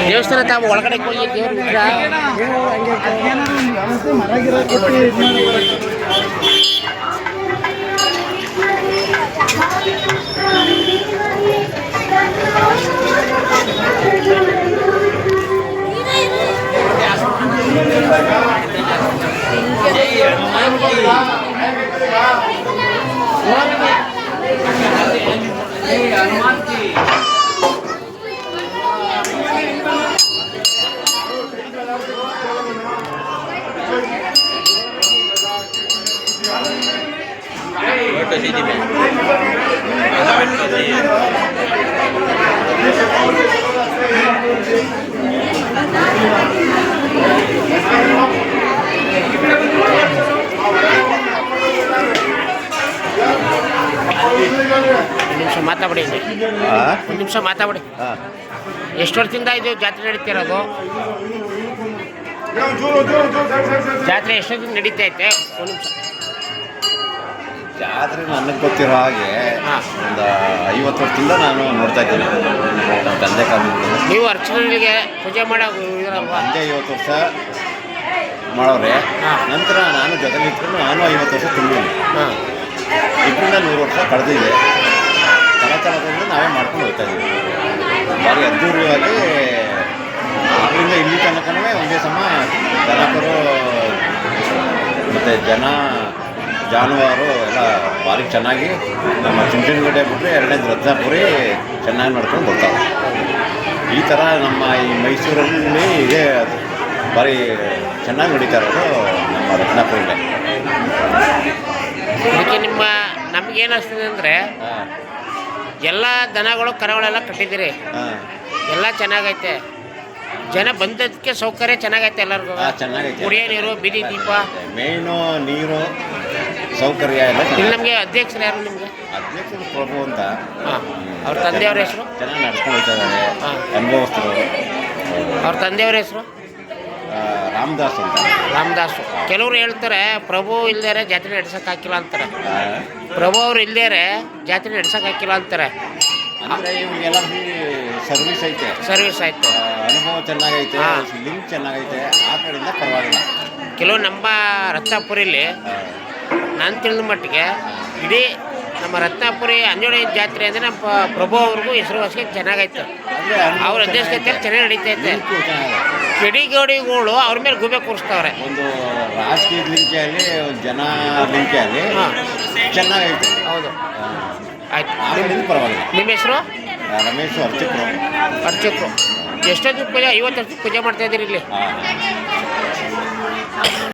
ದೇವಸ್ಥಾನ ತಾವು ಒಳಗಡೆ ಹೋಗಿ ದೇವ್ರ ನಿಮಿಷ ಮಾತಾಡಿ ಒಂದು ನಿಮಿಷ ಮಾತಾಡಿ. ಎಷ್ಟು ವರ್ಷದಿಂದ ಇದು ಜಾತ್ರೆ ನಡೀತಿರೋದು? ಜಾತ್ರೆ ಎಷ್ಟೊತ್ತಿಗೆ ನಡೀತಾ ಐತೆ? ಒಂದು ನಿಮಿಷ. ಜಾತ್ರೆ ನನಗೆ ಗೊತ್ತಿರೋ ಹಾಗೆ ಒಂದು 50 ವರ್ಷದಿಂದ ನಾನು ನೋಡ್ತಾ ಇದ್ದೀನಿ. ನಮ್ಮ ತಂದೆ ಕಾಲದಿಂದ ನೀವು ಅರ್ಚಕರಿಗೆ ಪೂಜೆ ಮಾಡೋ ತಂದೆ 50 ವರ್ಷ ಮಾಡೋರೆ. ನಂತರ ನಾನು ಜೊತೆಲಿ ಇಟ್ಕೊಂಡು ನಾನು 50 ವರ್ಷ ತುಂಬಿದ್ದೀನಿ. 200 ವರ್ಷ ಕಳೆದಿದೆ. ತಲತಲದಿಂದ ನಾವೇ ಮಾಡ್ಕೊಂಡು ಹೋಗ್ತಾ ಇದ್ದೀವಿ. ಭಾರಿ ಅದ್ದೂರಿಯಾಗಿ ಅದರಿಂದ ಇಲ್ಲಿ ತನಕನೂ ಒಂದೇ ಸಮ ದನಕರು ಮತ್ತು ಜಾನುವಾರು ಎಲ್ಲ ಭಾರಿ ಚೆನ್ನಾಗಿ ನಮ್ಮ ಚುಂಚನಗುಡ್ಡೆ ಬಿಟ್ಟರೆ 2ನೇದು ರತ್ನಾಪುರಿ ಚೆನ್ನಾಗಿ ನಡ್ಕೊಂಡು ಬರ್ತಾರೆ. ಈ ಥರ ನಮ್ಮ ಈ ಮೈಸೂರಲ್ಲಿ ಇದೇ ಭಾರಿ ಚೆನ್ನಾಗಿ ನಡೀತಾ ಇರೋದು ನಮ್ಮ ರತ್ನಾಪುರಿಲೇ. ಅದಕ್ಕೆ ನಮಗೇನು ಅನಿಸ್ತದೆ ಅಂದರೆ ಎಲ್ಲ ದನಗಳು ಕರುಗಳೆಲ್ಲ ಕಟ್ಟಿದ್ದೀರಿ, ಎಲ್ಲ ಚೆನ್ನಾಗೈತೆ. ಜನ ಬಂದದಕ್ಕೆ ಸೌಕರ್ಯ ಚೆನ್ನಾಗೈತೆ ಎಲ್ಲರಿಗೂ. ಚೆನ್ನಾಗೈತೆ. ಕುಡಿಯೋ ನೀರು, ಬೀದಿ ದೀಪ, ಮೇನು ನೀರು ಸೌಕರ್ಯ ಎಲ್ಲ. ಇಲ್ಲಿ ನಮಗೆ ಅಧ್ಯಕ್ಷರು ಯಾರು? ನಿಮಗೆ ಅಧ್ಯಕ್ಷರು ಪ್ರಭು ಅಂತ. ಅವ್ರ ತಂದೆಯವ್ರ ಹೆಸರು? ಚೆನ್ನಾಗಿ ನಡ್ಕೊಂಡು ಹೋಗ್ತಾ ಇದ್ದಾರೆ, ಅನುಭವಸ್ಥರು. ಅವ್ರ ತಂದೆಯವ್ರ ಹೆಸರು? ರಾಮದಾಸ್ ಅಂತ. ರಾಮದಾಸು. ಕೆಲವರು ಹೇಳ್ತಾರೆ ಪ್ರಭು ಇಲ್ದೇರೆ ಜಾತ್ರೆ ನಡೆಸೋಕೆ ಹಾಕಿಲ್ಲ ಅಂತಾರೆ. ಪ್ರಭು ಅವ್ರು ಇಲ್ದೇರೆ ಜಾತ್ರೆ ನಡೆಸೋಕೆ ಹಾಕಿಲ್ಲ ಅಂತಾರೆ. ಅಂದರೆ ಇವ್ರಿಗೆಲ್ಲ ಸರ್ವಿಸ್ ಐತೆ, ಸರ್ವಿಸ್ ಆಯ್ತು, ಅನುಭವ ಚೆನ್ನಾಗೈತೆ, ಲಿಂಕ್ ಚೆನ್ನಾಗೈತೆ. ಆ ಕಡೆಯಿಂದ ಪರವಾಗಿಲ್ಲ. ಕೆಲವು ನಮ್ಮ ರತ್ನಾಪುರಿಲಿ ನಾನು ತಿಳಿದ ಮಟ್ಟಿಗೆ ಇಡೀ ನಮ್ಮ ರತ್ನಾಪುರಿ ಅಂಜೋಳಿ ಜಾತ್ರೆ ಅಂದರೆ ನಮ್ಮ ಪ್ರಭು ಅವ್ರಿಗೂ ಹೆಸರುವಾಸಿಗೆ ಚೆನ್ನಾಗೈತೆ. ಅವ್ರ ಅಧ್ಯಕ್ಷತೆಯಲ್ಲಿ ಚೆನ್ನಾಗಿ ನಡೀತೈತೆ. ಕಿಡಿಗೋಡಿಗಳು ಅವ್ರ ಮೇಲೆ ಗುಬೆ ಕೂರಿಸ್ತವ್ರೆ. ಒಂದು ರಾಜಕೀಯ ಲಿಂಕೆ ಆಗಲಿ, ಒಂದು ಜನ ಲಿಂಕೆ ಆಗಲಿ ಚೆನ್ನಾಗೈತೆ. ಹೌದು, ಆಯ್ತು. ಪರವಾಗಿಲ್ಲ. ನಿಮ್ಮ ಹೆಸರು? ರಮೇಶ್, ಅರ್ಚಕರು. ಎಷ್ಟೊತ್ತಿಗೆ ಪೂಜೆ? 50 ವರ್ಷಕ್ಕೆ ಪೂಜೆ ಮಾಡ್ತಾ ಇದ್ದೀರಿ ಇಲ್ಲಿ?